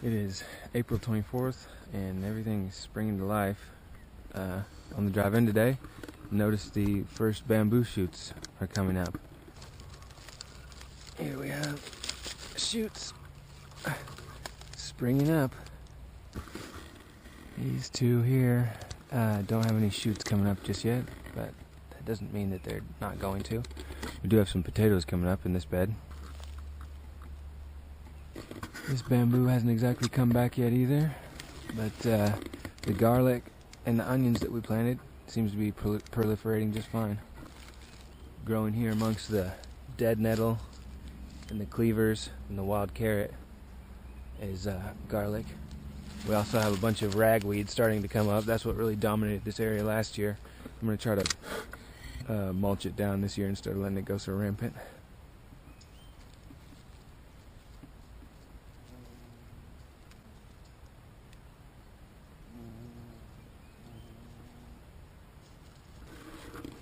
It is April 24th and everything's springing to life. On the drive in today, notice the first bamboo shoots are coming up. Here we have shoots springing up. These two here don't have any shoots coming up just yet, but that doesn't mean that they're not going to. We do have some potatoes coming up in this bed. This bamboo hasn't exactly come back yet either, but the garlic and the onions that we planted seems to be proliferating just fine. Growing here amongst the dead nettle and the cleavers and the wild carrot is garlic. We also have a bunch of ragweed starting to come up. That's what really dominated this area last year. I'm going to try to mulch it down this year instead of letting it go so rampant.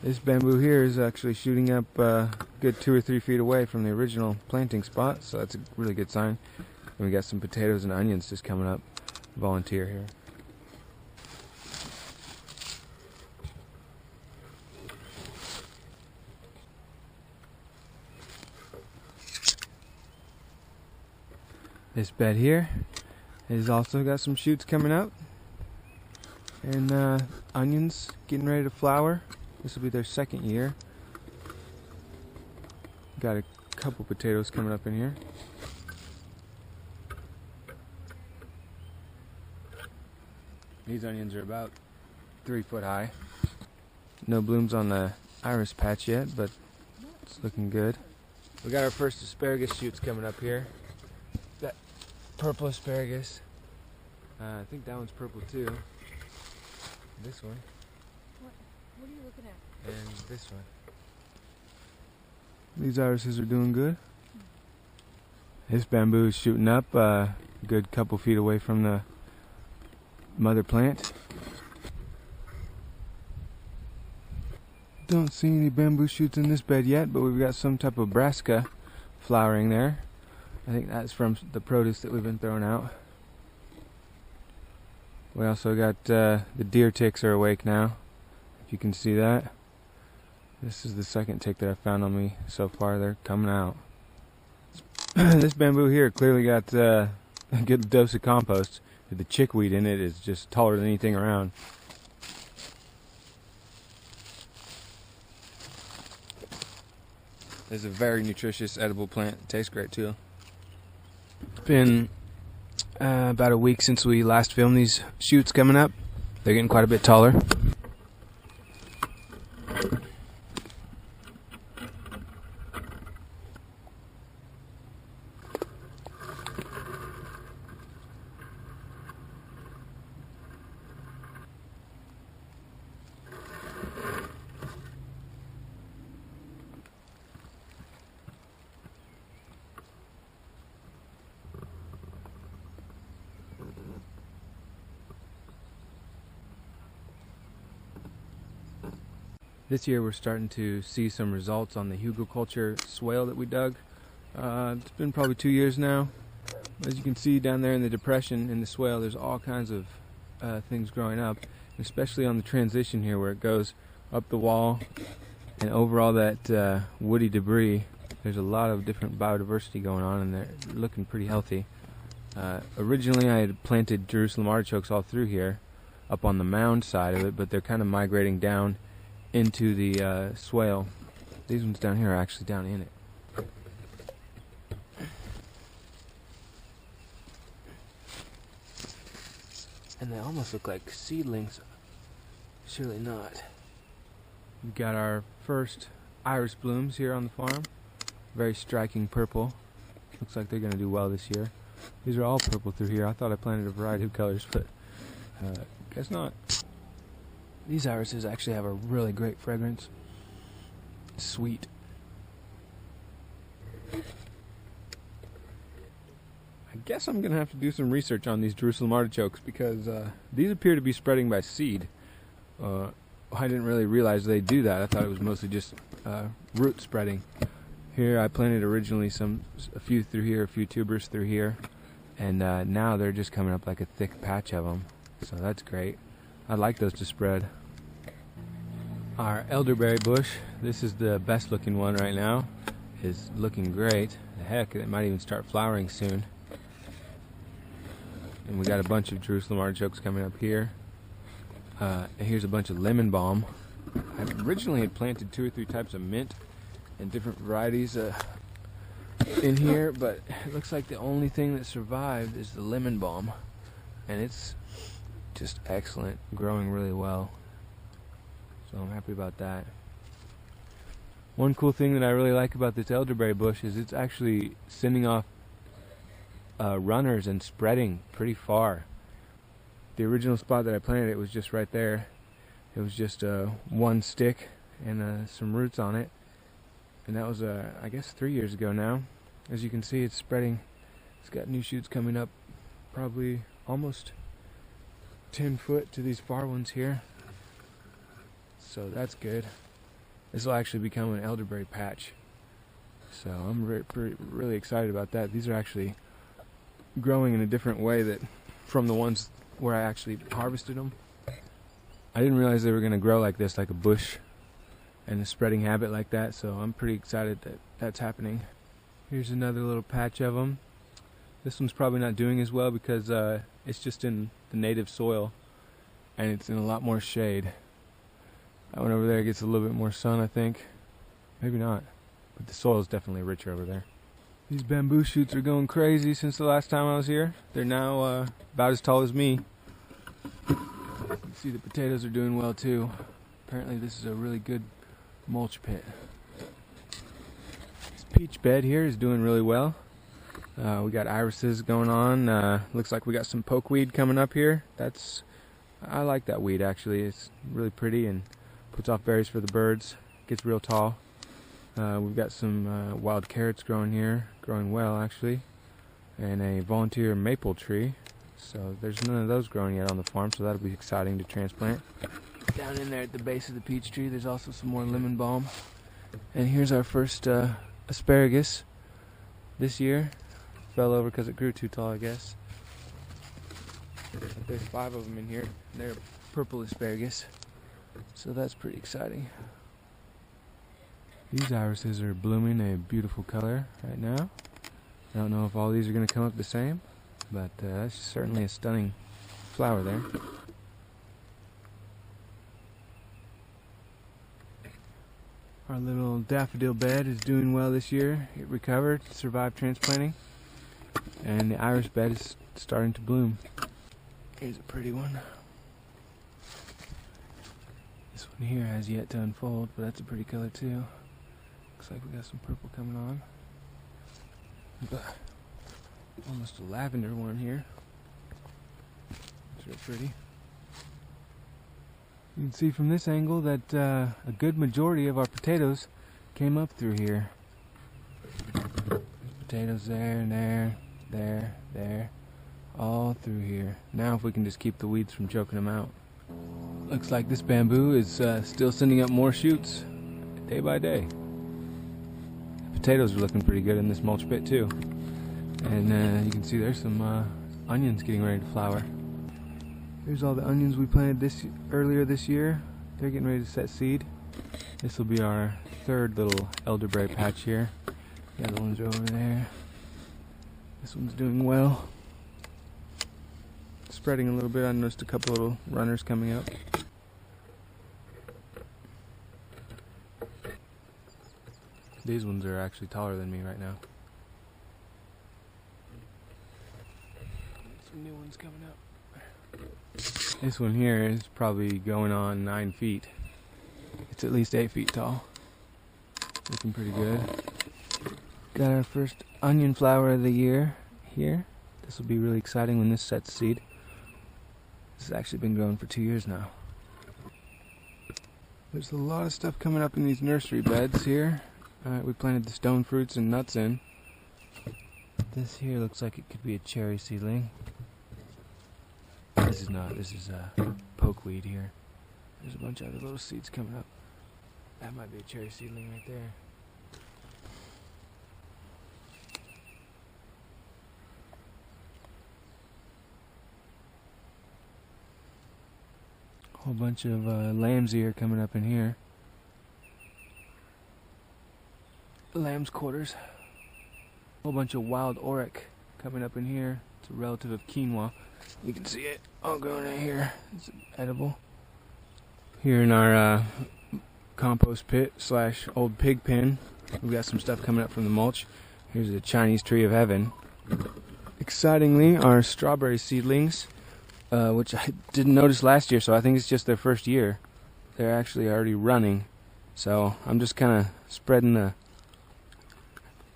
This bamboo here is actually shooting up a good 2 or 3 feet away from the original planting spot, so that's a really good sign. And we got some potatoes and onions just coming up. Volunteer here. This bed here has also got some shoots coming out, and onions getting ready to flower. This will be their second year. Got a couple potatoes coming up in here. These onions are about 3 foot high. No blooms on the iris patch yet, but it's looking good. We got our first asparagus shoots coming up here. That purple asparagus. I think that one's purple too. This one. What are you looking at? And this one. These irises are doing good. This bamboo is shooting up a good couple feet away from the mother plant. Don't see any bamboo shoots in this bed yet, but we've got some type of brassica flowering there. I think that's from the produce that we've been throwing out. We also got the deer ticks are awake now. If you can see that. This is the second tick that I found on me so far. They're coming out. This bamboo here clearly got a good dose of compost. The chickweed in it is just taller than anything around. This is a very nutritious edible plant. It tastes great too. It's been about a week since we last filmed these shoots coming up. They're getting quite a bit taller. This year we're starting to see some results on the hugelkultur swale that we dug. It's been probably 2 years now. As you can see down there in the depression in the swale, there's all kinds of things growing up, especially on the transition here where it goes up the wall and over all that woody debris. There's a lot of different biodiversity going on, and they're looking pretty healthy. Originally I had planted Jerusalem artichokes all through here up on the mound side of it, but they're kind of migrating down into the swale. These ones down here are actually down in it. And they almost look like seedlings. Surely not. We've got our first iris blooms here on the farm. Very striking purple. Looks like they're going to do well this year. These are all purple through here. I thought I planted a variety of colors, but guess not. These irises actually have a really great fragrance. Sweet. I guess I'm going to have to do some research on these Jerusalem artichokes because these appear to be spreading by seed. I didn't really realize they do that. I thought it was mostly just root spreading. Here I planted originally a few through here, a few tubers through here. And now they're just coming up like a thick patch of them. So that's great. I'd like those to spread. Our elderberry bush, this is the best looking one right now, is looking great. Heck, it might even start flowering soon. And we got a bunch of Jerusalem artichokes coming up here. Here's a bunch of lemon balm. I originally had planted 2 or 3 types of mint and different varieties in here, but it looks like the only thing that survived is the lemon balm. And it's just excellent, growing really well. So I'm happy about that. One cool thing that I really like about this elderberry bush is it's actually sending off runners and spreading pretty far. The original spot that I planted it was just right there. It was just one stick and some roots on it. And that was, I guess, 3 years ago now. As you can see, it's spreading. It's got new shoots coming up, probably almost 10 foot to these far ones here. So that's good. This will actually become an elderberry patch. So I'm really excited about that. These are actually growing in a different way that from the ones where I actually harvested them. I didn't realize they were going to grow like this, like a bush, and a spreading habit like that. So I'm pretty excited that that's happening. Here's another little patch of them. This one's probably not doing as well because it's just in the native soil and it's in a lot more shade. That one over there gets a little bit more sun, I think. Maybe not, but the soil is definitely richer over there. These bamboo shoots are going crazy since the last time I was here. They're now about as tall as me. You can see the potatoes are doing well too. Apparently this is a really good mulch pit. This peach bed here is doing really well. We got irises going on. Looks like we got some pokeweed coming up here. I like that weed actually. It's really pretty and puts off berries for the birds. Gets real tall. We've got some wild carrots growing here, growing well actually, and a volunteer maple tree. So there's none of those growing yet on the farm, so that'll be exciting to transplant. Down in there at the base of the peach tree, there's also some more lemon balm. And here's our first asparagus this year. Fell over because it grew too tall, I guess. There's 5 of them in here. They're purple asparagus, so that's pretty exciting. These irises are blooming a beautiful color right now. I don't know if all these are going to come up the same, but that's certainly a stunning flower there. Our little daffodil bed is doing well this year. It recovered, survived transplanting, and the iris bed is starting to bloom. Here's a pretty one. This one here has yet to unfold, but that's a pretty color too. Looks like we got some purple coming on. Almost a lavender one here. It's real pretty. You can see from this angle that a good majority of our potatoes came up through here. There's potatoes there and there, all through here. Now if we can just keep the weeds from choking them out. Looks like this bamboo is still sending up more shoots day by day. The potatoes are looking pretty good in this mulch pit too. And you can see there's some onions getting ready to flower. Here's all the onions we planted earlier this year. They're getting ready to set seed. This will be our 3rd little elderberry patch here. The other ones are over there. This one's doing well. Spreading a little bit. I noticed a couple little runners coming up. These ones are actually taller than me right now. Some new ones coming up. This one here is probably going on 9 feet. It's at least 8 feet tall. Looking pretty good. Got our first onion flower of the year here. This will be really exciting when this sets seed. This has actually been growing for 2 years now. There's a lot of stuff coming up in these nursery beds here. We planted the stone fruits and nuts in. This here looks like it could be a cherry seedling. This is not. This is pokeweed here. There's a bunch of other little seeds coming up. That might be a cherry seedling right there. Whole bunch of lamb's ear coming up in here. Lamb's quarters. Whole bunch of wild oric coming up in here. It's a relative of quinoa. You can see it all growing right here. It's edible. Here in our compost pit slash old pig pen, we've got some stuff coming up from the mulch. Here's a Chinese tree of heaven. Excitingly, our strawberry seedlings, which I didn't notice last year, so I think it's just their first year. They're actually already running. So I'm just kind of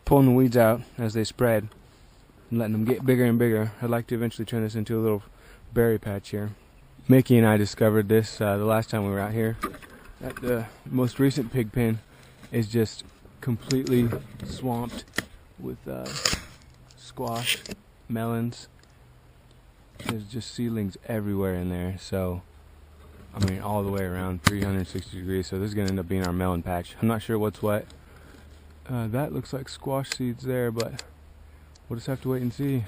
pulling the weeds out as they spread and letting them get bigger and bigger. I'd like to eventually turn this into a little berry patch here. Mickey and I discovered this the last time we were out here. That the most recent pig pen is just completely swamped with squash, melons. There's just seedlings everywhere in there, so I mean all the way around 360 degrees, so this is going to end up being our melon patch. I'm not sure what's what. That looks like squash seeds there, but we'll just have to wait and see.